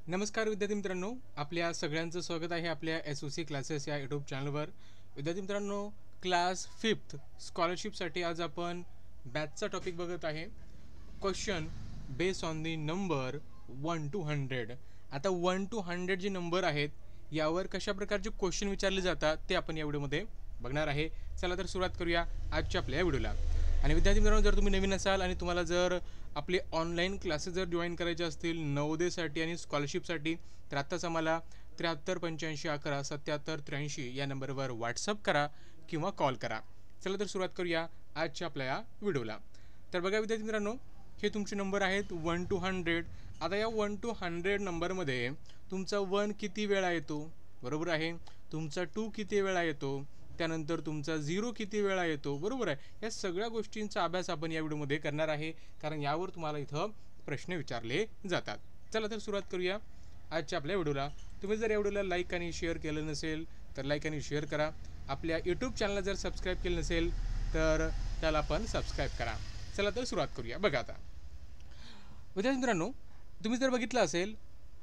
नमस्कार विद्यार्थी मित्रांनो, आपल्या सगळ्यांचं स्वागत आहे आपल्या SOC क्लासेस या यूट्यूब चॅनलवर. विद्यार्थी मित्रांनो, क्लास 5th स्कॉलरशिपसाठी आज आपण बॅचचा टॉपिक बघत आहे. Question base on the number 1 to 100. आता 1 to 100 जे नंबर आहेत यावर कशा प्रकारचे क्वेश्चन विचारले जातात ते आपण या व्हिडिओमध्ये बघणार आहे. चला तर सुरुवात करूया आजच्या आपल्या व्हिडिओला. आणि विद्यार्थी मित्रांनो, जर तुम्ही नवीन असाल आणि तुम्हाला जर आपले ऑनलाईन क्लासेस जर जॉईन करायचे असतील नवोदयसाठी आणि स्कॉलरशिपसाठी, तर आत्ताच आम्हाला 7385117783 या नंबरवर व्हॉट्सअप करा किंवा कॉल करा. चला तर सुरुवात करूया आजच्या आपल्या या व्हिडिओला. तर बघा विद्यार्थी मित्रांनो, हे तुमचे नंबर आहेत 1 to 100. आता या 1 to 100 नंबरमध्ये तुमचा 1 किती वेळा येतो, बरोबर आहे. तुमचा 2 किती वेळा येतो, त्यानंतर तुमचा 0 किती वेळा येतो, बरोबर आहे. या सगळ्या गोष्टींचा अभ्यास आपण या व्हिडिओमध्ये करणार आहे, कारण यावर तुम्हाला इथं प्रश्न विचारले जातात. चला तर सुरुवात करूया आजच्या आपल्या व्हिडिओला. तुम्ही जर या व्हिडिओला लाईक आणि शेअर केलं नसेल तर लाईक आणि शेअर करा. आपल्या यूट्यूब चॅनलला जर सबस्क्राईब केलं नसेल तर त्याला पण सबस्क्राईब करा. चला तर सुरुवात करूया. बघा आता विद्यार्थी मित्रांनो, तुम्ही जर बघितलं असेल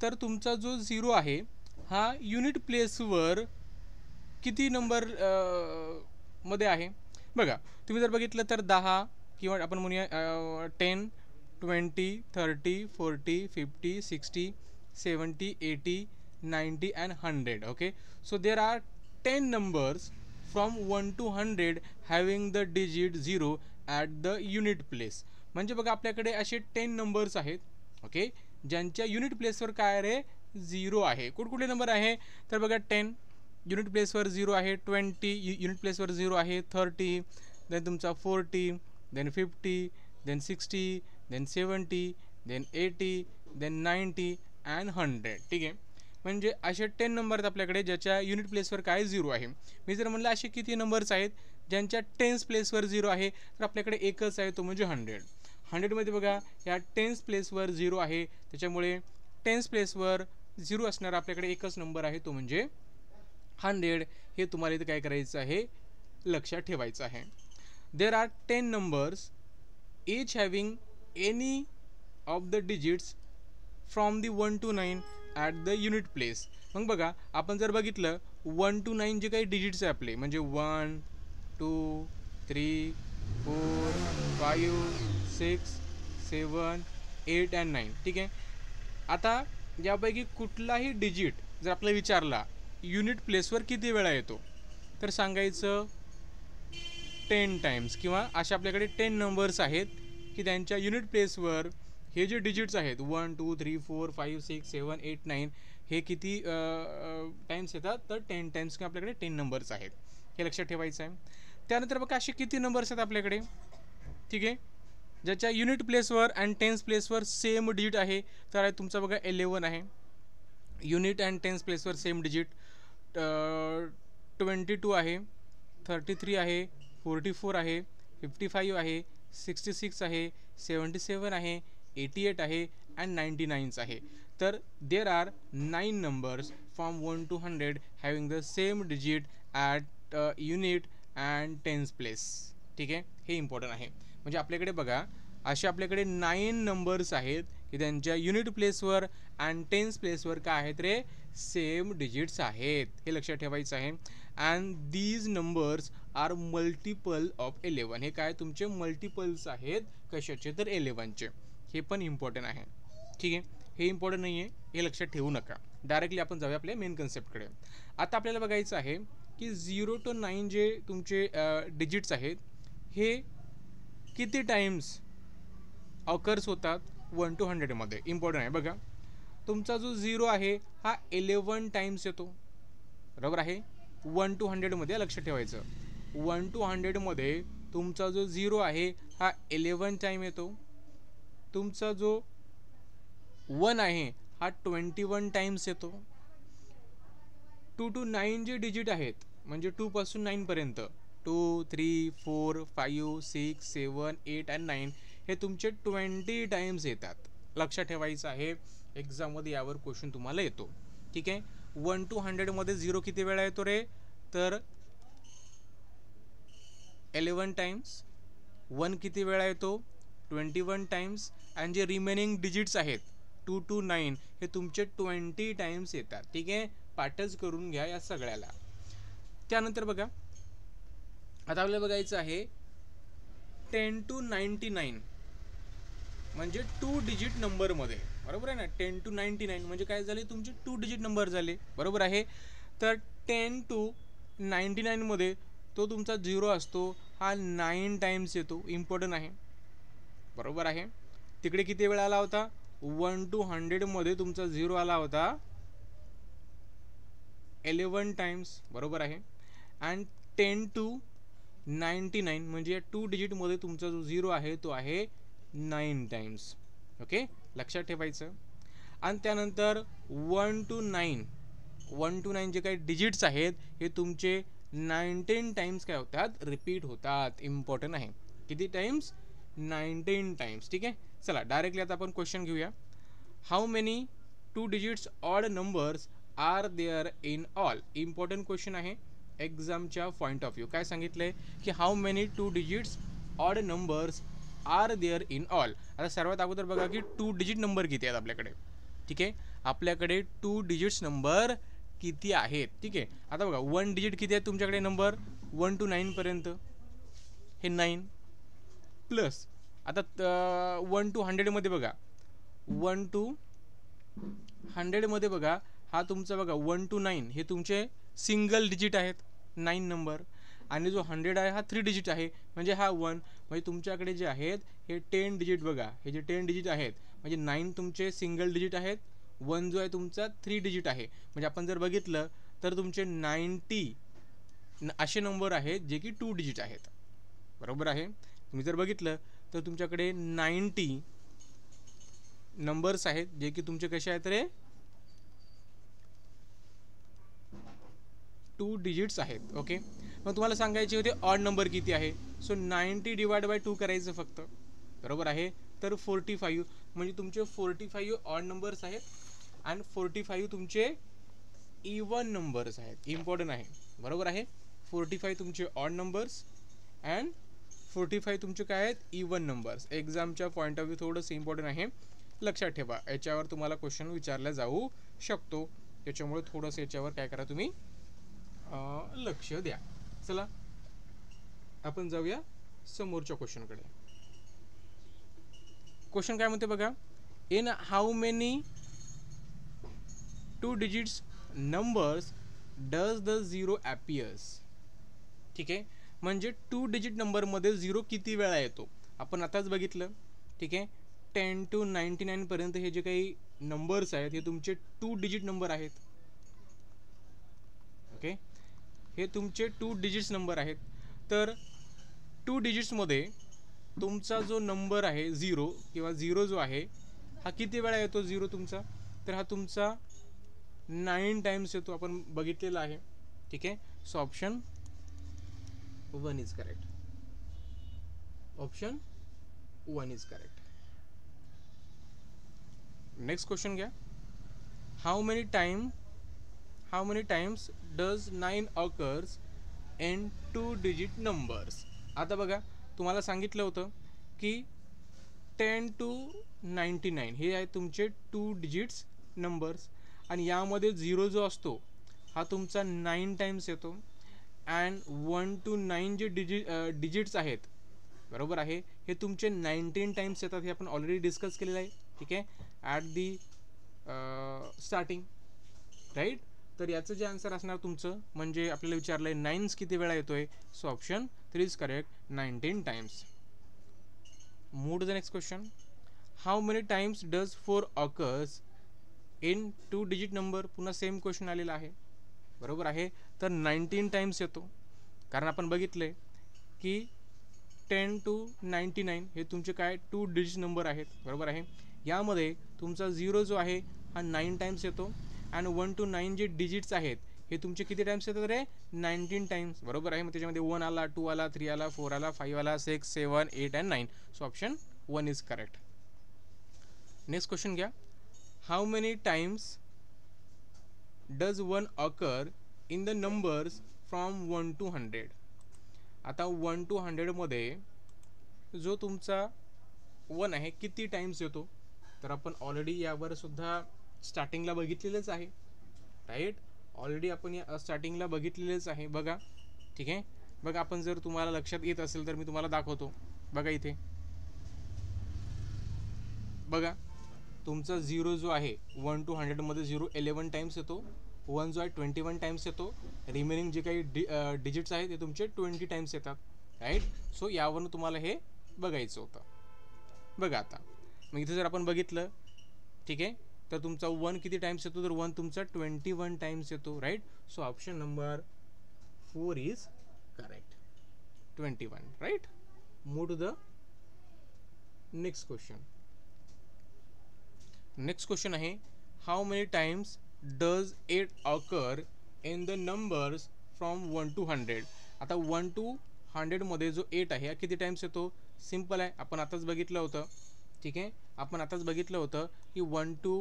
तर तुमचा जो 0 आहे हा युनिट प्लेसवर किती नंबर मध्ये आहे. बघा तुम्ही जर बघितलं तर 10 किंवा आपण म्हणूया 10, 20, 30, 40, 50, 60, 70, 80, 90 and 100. Okay, so there are 10 numbers from 1 to 100 having the digit 0 at the unit place. म्हणजे बघा आपल्याकडे असे 10 नंबर्स आहेत, ओके, ज्यांच्या युनिट प्लेसवर काय रे 0 आहे. कुठकुठले नंबर आहे तर बघा 10 युनिट प्लेसवर 0 आहे, 20 युनिट प्लेसवर 0 आहे, 30, देन तुमचा 40, then 50, then 60, then 70, then 80, then 90 and 100. ठीक आहे, म्हणजे असे 10 नंबर आहेत आपल्याकडे ज्याच्या युनिट प्लेसवर काय 0 आहे. मी जर म्हणलं असे किती नंबर्स आहेत ज्यांच्या टेन्स प्लेसवर 0 आहे, तर आपल्याकडे एकच आहे, तो म्हणजे 100. 100मध्ये बघा या टेन्स प्लेसवर 0 आहे, त्याच्यामुळे टेन्स प्लेसवर 0 असणारा आपल्याकडे एकच नंबर आहे, तो म्हणजे 100. हे तुम्हाला इथे काय करायचं आहे, लक्षात ठेवायचं आहे. There are 10 numbers each having any of the digits from the 1 to 9 at the unit place. मग बघा आपण जर बघितलं 1 to 9 जे काही डिजिट्स आहे आपले, म्हणजे 1, 2, 3, 4, 5, 6, 7, 8 and 9. ठीक आहे. आता यापैकी कुठलाही डिजिट जर आपल्याला विचारला युनिट प्लेसवर किती वेळा येतो, तर सांगायचं 10 टाइम्स, किंवा अशा आपल्याकडे 10 नंबर्स आहेत की त्यांच्या युनिट प्लेसवर हे जे डिजिट्स आहेत 1, 2, 3, 4, 5, 6, 7, 8, 9 हे किती टाइम्स येतात, तर 10 टाइम्स किंवा आपल्याकडे 10 नंबर्स आहेत, हे लक्षात ठेवायचं आहे. त्यानंतर बघा असे किती नंबर्स आहेत आपल्याकडे, ठीक आहे, ज्याच्या युनिट प्लेसवर अँड टेन्स प्लेसवर सेम डिजिट आहे, तर तुमचा बघा 11 आहे युनिट अँड टेन्स प्लेसवर सेम डिजिट, 22 आहे, 33 आहे, 44 आहे, 55 आहे, 66 आहे, 77 आहे, 88 आहे अँड 99 आहे. तर there are 9 numbers from 1 to 100 having the same digit at unit and tense place. ठीक आहे, हे इम्पॉर्टंट आहे. म्हणजे आपल्याकडे बघा असे आपल्याकडे 9 नंबर्स आहेत की त्यांच्या युनिट प्लेसवर अँड टेन्स प्लेसवर काय आहेत रे, सेम डिजिट्स आहेत, हे लक्षात ठेवायचं आहे. And these numbers are multiple of 11. हे काय तुमचे मल्टिपल्स आहेत, कशाचे तर 11चे. हे पण इम्पॉर्टंट आहे. ठीक आहे, हे इम्पॉर्टंट नाही आहे, हे लक्षात ठेवू नका. डायरेक्टली आपण जाऊया आपल्या मेन कन्सेप्टकडे. आता आपल्याला बघायचं आहे की 0 to 9 जे तुमचे डिजिट्स आहेत हे किती टाइम्स ऑकर्स होतात 1 to 100 मध्ये. इम्पॉर्टंट आहे. बघा तुमचा जो 0 आहे हा 11 टाइम्स येतो, बरोबर आहे, 1 to 100 मध्ये, लक्षात ठेवायचं. 1 to 100 मध्ये तुमचा जो 0 आहे हा 11 टाइम येतो. तुमचा जो 1 आहे हा 21 टाइम्स येतो. 2 to 9 जे डिजिट आहेत, म्हणजे 2 पासून 9 पर्यंत, 2, 3, 4, 5, 6, 7, 8 and 9 हे तुमचे 20 टाइम्स येतात. लक्षात ठेवायचं आहे, एक्झाममध्ये यावर क्वेश्चन तुम्हाला येतो. ठीक आहे, 1 to 100 मध्ये 0 किती वेळा येतो रे, तर 11 टाइम्स. 1 किती वेळा येतो, 21 टाइम्स. आणि जे रिमेनिंग डिजिट्स आहेत 2 to 9 हे तुमचे 20 टाइम्स येतात. ठीक आहे, पाठच करून घ्या या सगळ्याला. त्यानंतर बघा आता आपल्याला बघायचं आहे 10 to 99 म्हणजे 2 डिजिट नंबरमध्ये, बरोबर आहे ना. 10 to 99 म्हणजे काय झाले, तुमचे 2 डिजिट नंबर झाले, बरोबर आहे. तर 10 to 99 मध्ये तो तुमचा 0 असतो, हा 9 टाइम्स येतो, इम्पॉर्टंट आहे, बरोबर आहे. तिकडे किती वेळा आला होता, 1 to 100 मध्ये तुमचा 0 आला होता 11 टाइम्स, बरोबर आहे. अँड 10 to 99 म्हणजे 2 डिजिट मध्ये तुमचा जो 0 आहे तो आहे 9 टाइम्स. ओके, लक्षात ठेवायचं. आणि त्यानंतर 1 to 9 जे काही डिजिट्स आहेत हे तुमचे 19 टाइम्स काय होतात, रिपीट होतात, इम्पॉर्टंट आहे. किती टाइम्स, 19 टाइम्स. ठीक आहे, चला डायरेक्टली आता आपण क्वेश्चन घेऊया. How many 2 digits odd numbers are there in all. Important question आहे एक्झामच्या पॉईंट ऑफ व्ह्यू. काय सांगितलंय की how many 2 digits odd numbers are there in all. आता सर्वात अगोदर बघा की 2 डिजिट नंबर किती आहेत आपल्याकडे. ठीक आहे, आपल्याकडे 2 डिजिट्स नंबर किती आहेत. ठीक आहे, आता बघा 1 डिजिट किती आहेत तुमच्याकडे नंबर, 1 to 9 पर्यंत हे 9 प्लस आता 1 to 100 मध्ये बघा, 1 to 100 मध्ये बघा हा तुमचा बघा 1 to 9 हे तुमचे सिंगल डिजिट आहेत 9 नंबर, आणि जो 100 आहे हा 3 डिजिट आहे म्हणजे हा 1. म्हणजे तुमच्याकडे जे आहेत हे 10 डिजिट बघा, हे जे 10 डिजिट आहेत म्हणजे 9 तुमचे सिंगल डिजिट आहेत, 1 जो आहे तुमचा 3 डिजिट आहे. म्हणजे आपण जर बघितलं तर तुमचे 90 असे नंबर आहेत जे की 2 डिजिट आहेत, बरोबर आहे. तुम्ही जर बघितलं तर तुमच्याकडे 90 नंबर्स आहेत जे की तुमचे कसे आहेत रे, 2 डिजिट्स आहेत. ओके, मग तुम्हाला सांगायचे होते ऑड नंबर किती आहे. सो 90 डिवाइड बाय 2 करायचं फक्त, बरोबर आहे. तर 45 म्हणजे तुमचे 45 ऑड नंबर्स आहेत आणि 45 तुमचे इवन नंबर्स आहेत, इम्पॉर्टंट आहे, बरोबर आहे. 45 तुमचे ऑड नंबर्स अँड 45 तुमचे काय आहेत, इवन नंबर्स. एक्झामच्या पॉईंट ऑफ व्ह्यू थोडंसं इम्पॉर्टंट आहे, लक्षात ठेवा. याच्यावर तुम्हाला क्वेश्चन विचारला जाऊ शकतो, त्याच्यामुळे थोडंसं याच्यावर काय करा तुम्ही लक्ष द्या. चला आपण जाऊया समोरच्या क्वेश्चनकडे. क्वेश्चन काय म्हणते बघा, in how many 2 digits numbers does the 0 appears. ठीक आहे, म्हणजे 2 डिजिट नंबरमध्ये 0 किती वेळा येतो आपण आताच बघितलं. ठीक आहे, 10 to 99 पर्यंत हे जे काही नंबर्स आहेत हे तुमचे 2 डिजिट नंबर आहेत. ओके, हे तुमचे 2 डिजिट्स नंबर आहेत. तर 2 डिजिट्समध्ये तुमचा जो नंबर आहे 0 किंवा 0 जो आहे हा किती वेळा येतो 0 तुमचा, तर हा तुमचा 9 टाइम्स येतो, आपण बघितलेला आहे. ठीक आहे, so option 1 is correct. Option 1 is correct. Next question घ्या. How many times does 9 occurs in 2 digit numbers. आता बघा तुम्हाला सांगितलं होतं की 10 to 99 हे आहे तुमचे 2 डिजिट्स नंबर्स, आणि यामध्ये 0 जो असतो हा तुमचा 9 टाइम्स येतो, अँड 1 to 9 जे डिजिट्स आहेत, बरोबर आहे, हे तुमचे 19 टाइम्स येतात. हे आपण ऑलरेडी डिस्कस केलेलं आहे. ठीक आहे, ॲट दी स्टार्टिंग, राईट. तर याचं जे आन्सर असणार तुमचं, म्हणजे आपल्याला विचारलं आहे 9 किती वेळा येतोय, so option 3 is correct, 19 times. Move to the next question. How many times does 4 occurs in 2 digit number. पुन्हा सेम क्वेश्चन आलेला आहे, बरोबर आहे. तर 19 टाइम्स येतो, कारण आपण बघितले की 10 to 99 हे तुमचे काय 2 डिजिट नंबर आहेत, बरोबर आहे. यामध्ये तुमचा 0 जो आहे हा 9 टाइम्स येतो, आणि 1 to 9 जे डिजिट्स आहेत हे तुमचे किती टाइम्स येतात रे, 19 टाइम्स, बरोबर आहे. मग त्याच्यामध्ये 1 आला, 2 आला, 3 आला, 4 आला, 5 आला, 6, 7, 8 and 9. So option 1 is correct. Next question घ्या. How many times does 1 occur in the numbers from 1 to 100. आता 1 to 100 मध्ये जो तुमचा 1 आहे किती टाइम्स येतो, तर आपण ऑलरेडी यावर सुद्धा स्टार्टिंगला बघितलेलंच आहे, राईट. ऑलरेडी आपण या स्टार्टिंगला बघितलेलंच आहे बघा. ठीक आहे, बघा आपण जर तुम्हाला लक्षात येत असेल तर मी तुम्हाला दाखवतो. बघा इथे बघा, तुमचा 0 जो आहे 1 to 100मध्ये 0 11 टाइम्स येतो, 1 जो आहे 21 टाइम्स येतो, रिमेनिंग जे काही डिजिट्स आहेत ते तुमचे 20 टाइम्स येतात, राईट. सो यावरून तुम्हाला हे बघायचं होतं. बघा आता मग इथे जर आपण बघितलं, ठीक आहे, तर तुमचा 1 किती टाइम्स येतो, तर 1 तुमचा 21 टाइम्स येतो, right. So option number 4 is correct, 21, right. Move to the next question. Next question आहे, how many times does 8 occur in the numbers from 1 to 100. आता 1 to 100मध्ये जो 8 आहे हा किती टाइम्स येतो. सिम्पल आहे, आपण आताच बघितलं होतं. ठीक आहे, आपण आताच बघितलं होतं की 1 to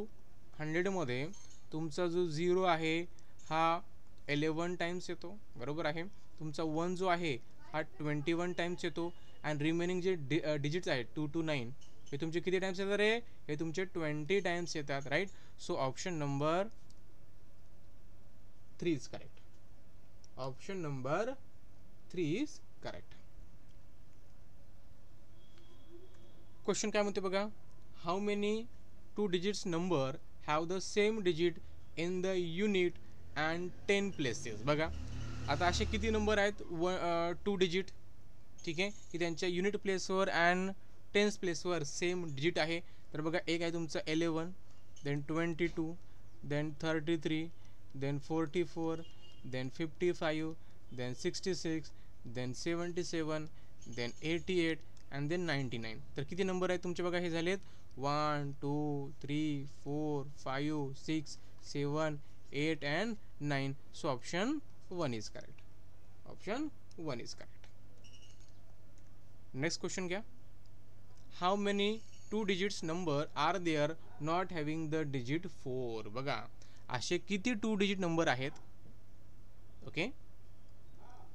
100मध्ये तुमचा जो 0 आहे हा 11 टाइम्स येतो, बरोबर आहे. तुमचा 1 जो आहे हा 21 टाइम्स येतो, अँड रिमेनिंग जे डिजिट्स आहेत 2 to 9 हे तुमचे किती टाइम्स येतात रे, हे तुमचे 20 टाइम्स येतात, right. So option number 3 is correct. Option number 3 is correct. Question काय म्हणते बघा, how many 2 digits number have the same digit in the unit and 10 places. बघा आता असे किती नंबर आहेत 2 डिजिट, ठीक आहे, की त्यांच्या युनिट प्लेसवर अँड 10 प्लेसवर सेम डिजिट आहे. तर बघा एक आहे तुमचं 11, then 22, then 33, then 44, then 55, then 66, then 77, then 88 and then 99. तर किती नंबर आहेत तुमचे बघा हे झालेत 1 2 3 4 5 6 7 8 and 9. So option 1 is correct. Option 1 is correct. Next question घ्या, how many 2 digits number are there not having the digit 4. बघा असे किती 2 डिजिट नंबर आहेत, ओके,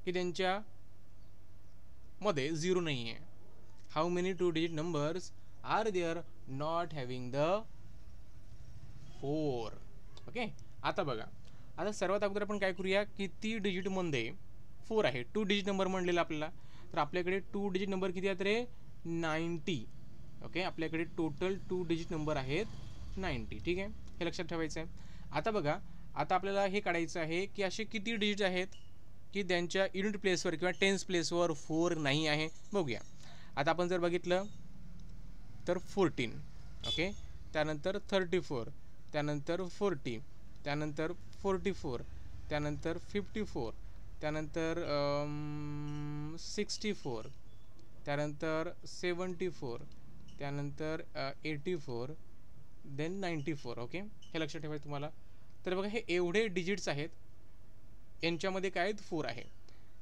की त्यांच्या मध्ये 0 नाही आहे. How many 2 digit numbers are there not having the 4. Okay, आता बघा, आता सर्वात अगोदर आपण काय करूया, किती डिजिटमध्ये 4 आहे. 2 डिजिट नंबर म्हणलेला आपल्याला, तर आपल्याकडे 2 डिजिट नंबर किती आहेत रे 90. ओके, आपल्याकडे टोटल 2 डिजिट नंबर आहेत 90. ठीक आहे, हे लक्षात ठेवायचं आहे. आता बघा, आता आपल्याला हे काढायचं आहे की असे किती डिजिट आहेत की त्यांच्या युनिट प्लेसवर किंवा 10 प्लेसवर 4 नाही आहे. बघूया, आता आपण जर बघितलं तर 14, ओके, त्यानंतर 34, त्यानंतर 40, त्यानंतर 44, त्यानंतर 54, त्यानंतर 64, त्यानंतर 74, त्यानंतर 84, देन 94. ओके, हे लक्षात ठेवायचं तुम्हाला. तर बघा हे एवढे डिजिट्स आहेत, यांच्यामध्ये काय आहेत 4 आहे.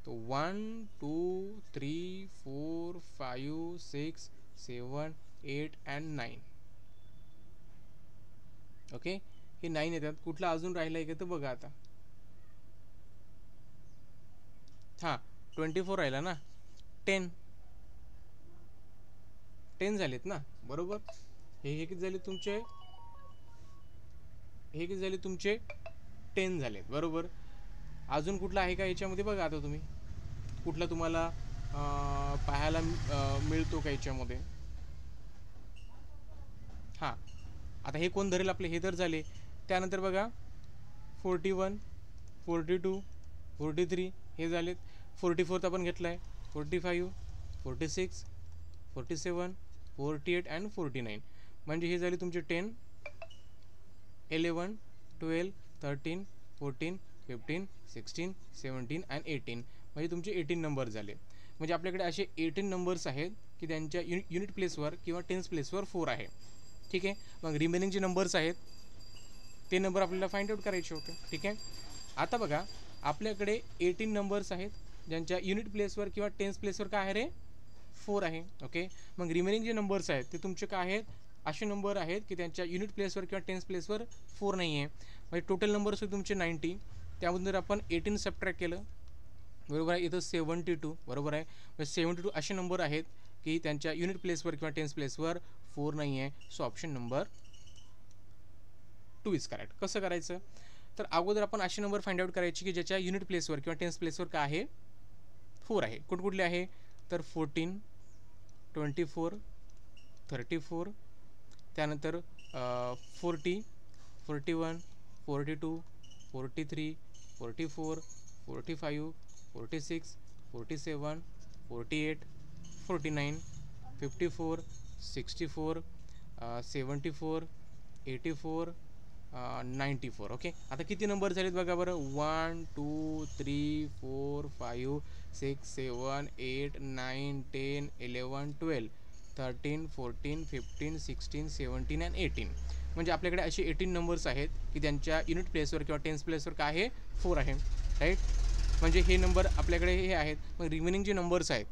तो 1 2 3 4 5 6 7 8 अँड 9. ओके, हे 9 येतात. कुठला अजून राहिला आहे का तर बघा आता, हां 24 राहिला ना, 10 झालेत ना, बरोबर. हे किती झाले तुमचे, हे किती झाले तुमचे 10 झालेत, बरोबर. अजून कुठला आहे का याच्यामध्ये बघा आता तुम्ही, कुठला तुम्हाला पाहायला मिळतो का याच्यामध्ये. हां, आता हे कोण धरेल आपले, हे तर झाले. त्यानंतर बघा 41 42 43 हे झालेत. 44 आपण घेतला आहे, 45 46 47 48 अँड 49. म्हणजे हे झाले तुमचे 10 11 12 13 14 15 16 17 अँड 18. म्हणजे तुमचे 18 नंबर झाले. म्हणजे आपल्याकडे असे 18 नंबर्स आहेत की त्यांच्या युनिट प्लेसवर किंवा 10 प्लेसवर 4 आहे. ठीक आहे, मग रिमेनिंग जे नंबर्स आहेत ते नंबर आपल्याला फाइंड आउट करायचे होते. ठीक आहे, आता बघा आपल्याकडे 18 नंबर्स आहेत ज्यांच्या युनिट प्लेसवर किंवा 10 प्लेसवर काय आहे रे 4 आहे. ओके, मग रिमेनिंग जे नंबर्स आहेत ते तुमचे काय आहेत, असे नंबर आहेत की त्यांच्या युनिट प्लेसवर किंवा 10 प्लेसवर 4 नाही आहे. म्हणजे टोटल नंबर्स आहेत तुमचे 90. त्यामधून जर आपण 18 सबट्रॅक्ट केलं, बरोबर आहे, इथं 72, बरोबर आहे. म्हणजे 72 असे नंबर आहेत की त्यांच्या युनिट प्लेसवर किंवा 10 प्लेसवर 4 नाही आहे. So option number 2 is correct. कसं करायचं तर अगोदर आपण असे नंबर फाइंड आउट करायचे की ज्याच्या युनिट प्लेसवर किंवा टेन्स प्लेसवर काय आहे 4 आहे. कुठकुठले आहे तर 14, 24, 34, त्यानंतर 40, 41, 42, 43, 44, 45, 46, 47, 48, 49, 54, 64, 74, 84, 94. ओके. आता किती नंबर झालेत बघा बरं. 1 2 3 4 5 6 7 8 9 10 11 12 13 14 15 16 17 आणि 18. म्हणजे आपल्याकडे असे 18 नंबर्स आहेत की त्यांच्या युनिट प्लेसवर किंवा टेन्स प्लेसवर काय आहे 4 आहे. राईट. म्हणजे हे नंबर आपल्याकडे हे आहेत. मग रिमेनिंग जे नंबर्स आहेत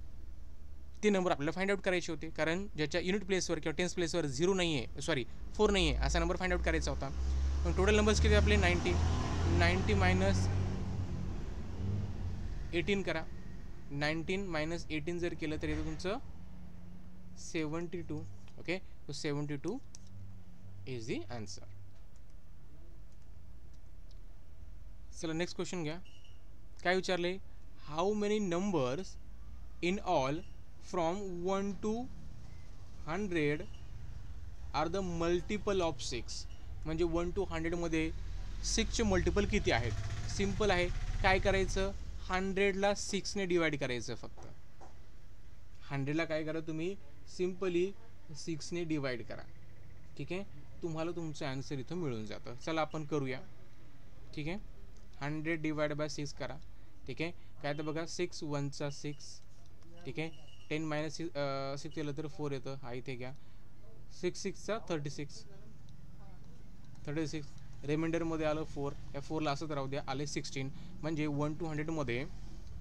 ते नंबर आपल्याला फाइंड आउट करायचे होते, कारण ज्याच्या युनिट प्लेसवर किंवा टेन्स प्लेसवर 0 नाही आहे, सॉरी 4 नाही आहे असा नंबर फाइंड आउट करायचा होता. मग टोटल नंबर्स किती आपले 90. 90 मायनस 18 करा. 19 मायनस 18 जर केलं तर येतं तुमचं 72. Okay. So 72 is the answer. चला नेक्स्ट क्वेश्चन घ्या. काय विचारले. How many numbers in all from 1 to 100 are the multiple of 6. म्हणजे 1 to 100 मध्ये 6चे मल्टिपल किती आहेत. सिम्पल आहे. काय करायचं 100ला 6ने डिवाइड करायचं. फक्त 100ला काय करा तुम्ही सिम्पली 6ने डिवाइड करा. ठीक आहे. तुम्हाला तुमचं आन्सर इथं मिळून जातं. चला आपण करूया. ठीक आहे. 100 डिवाइड बाय 6 करा. ठीक आहे. काय तर बघा 6 1चा 6. ठीक आहे. 10 मायनस 6 केलं तर 4 येतं. हा इथे घ्या. 6 6चा 36. रिमाइंडरमध्ये आलं 4. या 4ला असंच राहू द्या. आले 16. म्हणजे 1 to 100 मध्ये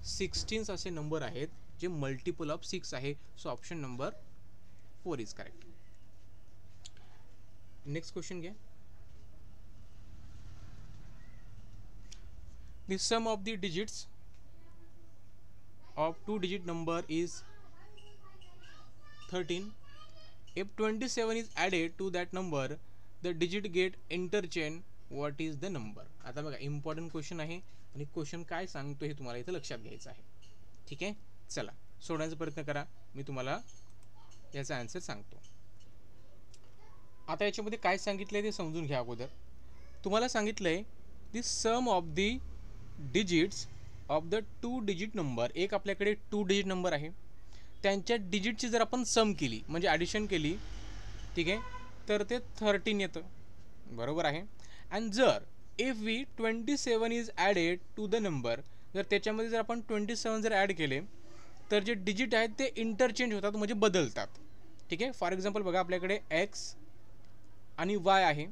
16 असे नंबर आहेत जे मल्टिपल ऑफ 6 आहे. So option number 4 is correct. Next question घ्या. The sum of the digits of 2-digit number is 13. If 27 is added to that number, the digit get interchanged. What is the number? आता बघा important question आहे आणि question काय सांगतो हे तुम्हाला इथं लक्षात घ्यायचं आहे. ठीक आहे. चला सोडण्याचा प्रयत्न करा. मी तुम्हाला याचा आन्सर सांगतो. आता याच्यामध्ये काय सांगितलंय ते समजून घ्या. अगोदर तुम्हाला सांगितलंय the sum of the digits of the 2-digit number. एक आपल्याकडे 2-digit नंबर आहे. त्यांच्या डिजिटची जर आपण सम केली म्हणजे ॲडिशन केली. ठीक आहे. तर ते 13 येतं. बरोबर आहे. अँड जर if we 27 is added to the number, जर त्याच्यामध्ये जर आपण 27 जर ॲड केले तर जे डिजिट आहेत ते इंटरचेंज होतात म्हणजे बदलतात. ठीक आहे. फॉर एक्झाम्पल बघा आपल्याकडे एक्स आणि वाय आहे.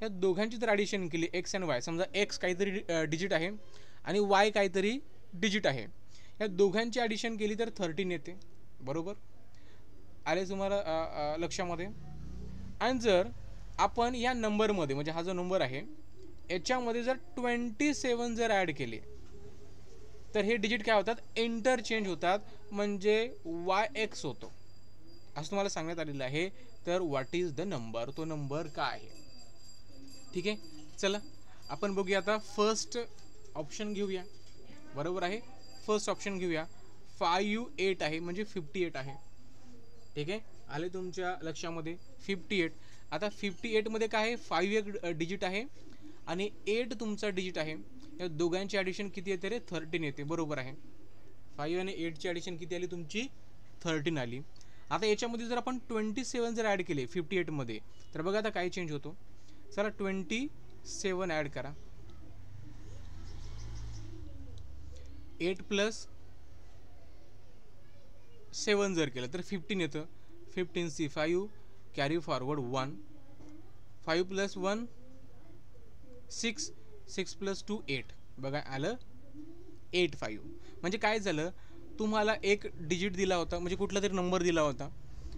या दोघांची जर ॲडिशन केली एक्स अँड वाय, समजा एक्स काहीतरी डिजिट आहे आणि वाय काहीतरी डिजिट आहे, या दोघांची ॲडिशन केली तर 13 येते. बरोबर आले तुम्हाला लक्षामध्ये. आणि जर आपण या नंबरमध्ये म्हणजे हा जो नंबर आहे याच्यामध्ये जर 27 जर ॲड केले तर हे डिजिट काय होतात इंटरचेंज होतात म्हणजे वाय एक्स होतो असं तुम्हाला सांगण्यात आलेलं आहे. तर व्हॉट इज द नंबर, तो नंबर काय आहे. ठीक आहे. चला आपण बघूया. आता फर्स्ट ऑप्शन घेऊया. बरोबर आहे. फर्स्ट ऑप्शन घेऊया. 58 आहे म्हणजे 58 आहे. ठीक आहे. आले तुमच्या लक्षामध्ये 58. आता 58 मध्ये काय आहे 5 एक डिजिट आहे आणि 8 तुमचा डिजिट आहे. या दोघांची ॲडिशन किती येते रे 13 येते. बरोबर आहे. 5 आणि 8ची ॲडिशन किती आली तुमची 13 आली. आता याच्यामध्ये जर आपण 27 जर ॲड केले 58 मध्ये तर बघा आता काय चेंज होतो. चला 27 ॲड करा. 8 प्लस 7 जर केलं तर 15 येतं. 15 5 कॅरी फॉरवर्ड 1. 5 प्लस 1 6. 6 प्लस 2 8. बघा आलं 8 5. म्हणजे काय झालं तुम्हाला एक डिजिट दिला होता म्हणजे कुठला तरी नंबर दिला होता.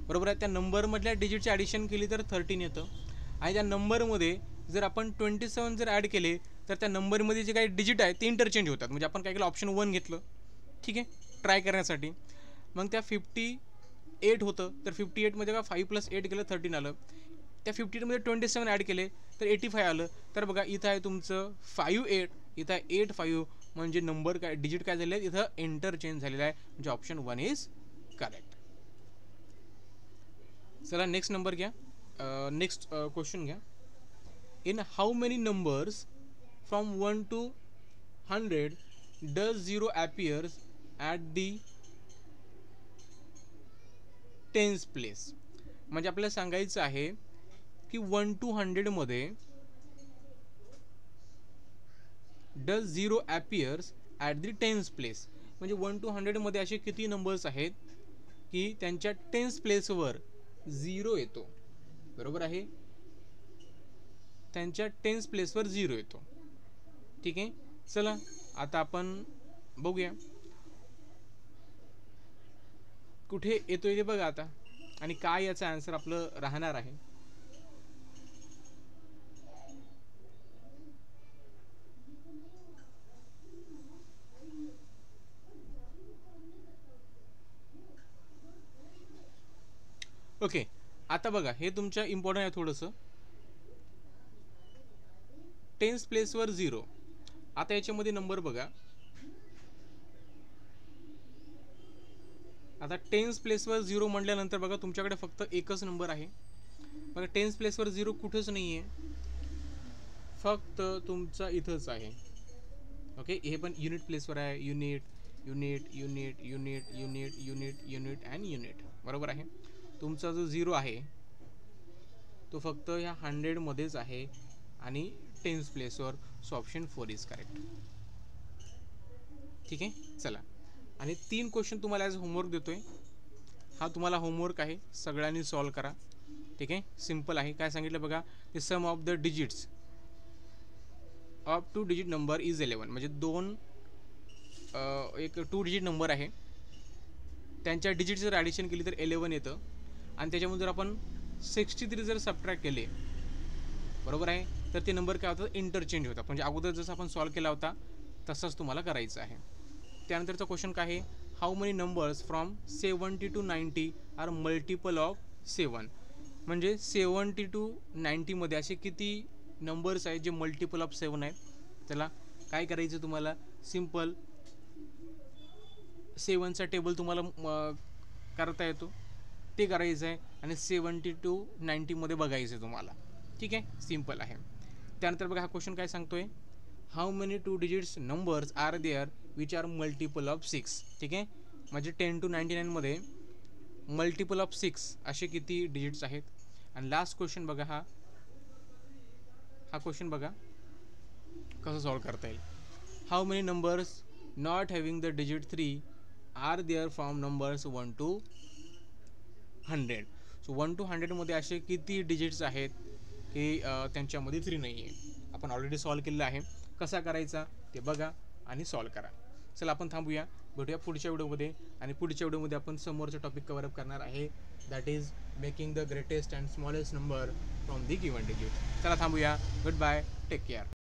बरोबर आहे. त्या नंबरमधल्या डिजिटची ॲडिशन केली तर 13 येतं. आणि त्या नंबरमध्ये जर आपण 27 जर ॲड केले तर त्या नंबरमध्ये जे काही डिजिट आहे ते इंटरचेंज होतात. म्हणजे आपण काय केलं ऑप्शन 1 घेतलं. ठीक आहे ट्राय करण्यासाठी. मग त्या 8 होतं, तर 58मध्ये बघा 5 + 8 केलं 13 आलं. त्या 58मध्ये 27 ॲड केले तर 85 आलं. तर बघा इथं आहे तुमचं 58, इथं आहे 85, म्हणजे नंबर काय, डिजिट काय झाले आहेत इथं इंटरचेंज झालेला आहे, म्हणजे ऑप्शन 1 इज करेक्ट. चला नेक्स्ट नंबर घ्या, नेक्स्ट क्वेश्चन घ्या. In how many numbers from 1 to 100 does 0 appears at the tense place. म्हणजे आपल्याला सांगायचं आहे की 1 to 100 मध्ये does 0 appears at the tense place. म्हणजे 1 to 100 मध्ये असे किती नंबर्स आहेत की त्यांच्या टेन्स प्लेसवर 0 येतो. बरोबर आहे, त्यांच्या टेन्स प्लेसवर 0 येतो. ठीक आहे, चला आता आपण बघूया कुठे येतोय ते बघा आता, आणि काय याचा आन्सर आपलं राहणार आहे. ओके, आता बघा हे तुमच्या इम्पॉर्टंट आहे थोडंसं. टेन्स प्लेसवर 0. आता याच्यामध्ये नंबर बघा, आता टेन्स प्लेसवर 0 म्हटल्यानंतर बघा तुमच्याकडे फक्त एकच नंबर आहे. बघा टेन्स प्लेसवर 0 कुठंच नाही आहे, फक्त तुमचा इथंच आहे. ओके, हे पण युनिट प्लेसवर आहे. Unit unit unit unit unit unit unit and unit. बरोबर आहे, तुमचा जो 0 आहे तो फक्त ह्या 100 मध्येच आहे आणि टेन्स प्लेसवर. So option 4 is correct. ठीक आहे, चला आणि 3 क्वेश्चन तुम्हाला ॲज होमवर्क देतोय. हा तुम्हाला होमवर्क आहे, सगळ्यांनी सॉल्व करा. ठीक आहे, सिम्पल आहे. काय सांगितलं बघा, the sum of the digits of 2 digit number is 11. म्हणजे एक 2 डिजिट नंबर आहे, त्यांच्या डिजिट जर ॲडिशन केली तर 11 येतं. आणि त्याच्यामध्ये जर आपण 63 जर सबट्रॅक्ट केले, बरोबर आहे, तर ते नंबर काय होतं, इंटरचेंज होतात. म्हणजे अगोदर जसं आपण सॉल्व केला होता तसंच तुम्हाला करायचं आहे. त्यानंतरचा क्वेश्चन काय आहे, how many numbers from 70 to 90 are multiple of 7. म्हणजे 70 to 90 मध्ये असे किती नंबर्स आहेत जे मल्टिपल ऑफ 7 आहेत. त्याला काय करायचं, तुम्हाला सिम्पल 7चा टेबल तुम्हाला करता येतो, ते करायचं आहे आणि 70 to 90 मध्ये बघायचं आहे तुम्हाला. ठीक आहे, सिम्पल आहे. त्यानंतर बघा हा क्वेश्चन काय सांगतोय, how many 2 digits numbers are there which are multiple of 6. ठीक आहे, म्हणजे 10 to 99 मध्ये मल्टिपल ऑफ 6 असे किती डिजिट्स आहेत. आणि लास्ट क्वेश्चन बघा, हा क्वेश्चन बघा कसं सॉल्व करता येईल. How many numbers not having the digit 3 are there from numbers 1 to 100. So 1 to 100 मध्ये असे किती डिजिट्स आहेत की त्यांच्यामध्ये 3 नाही आहे. आपण ऑलरेडी सॉल्व केलेलं आहे, कसा करायचा ते बघा आणि सॉल्व करा. चला आपण थांबूया, भेटूया पुढच्या व्हिडिओमध्ये. आणि पुढच्या व्हिडिओमध्ये आपण समोरचा टॉपिक कव्हर अप करणार आहे, that is making the greatest and smallest number from the given digit. चला थांबूया, गुड बाय, टेक केअर.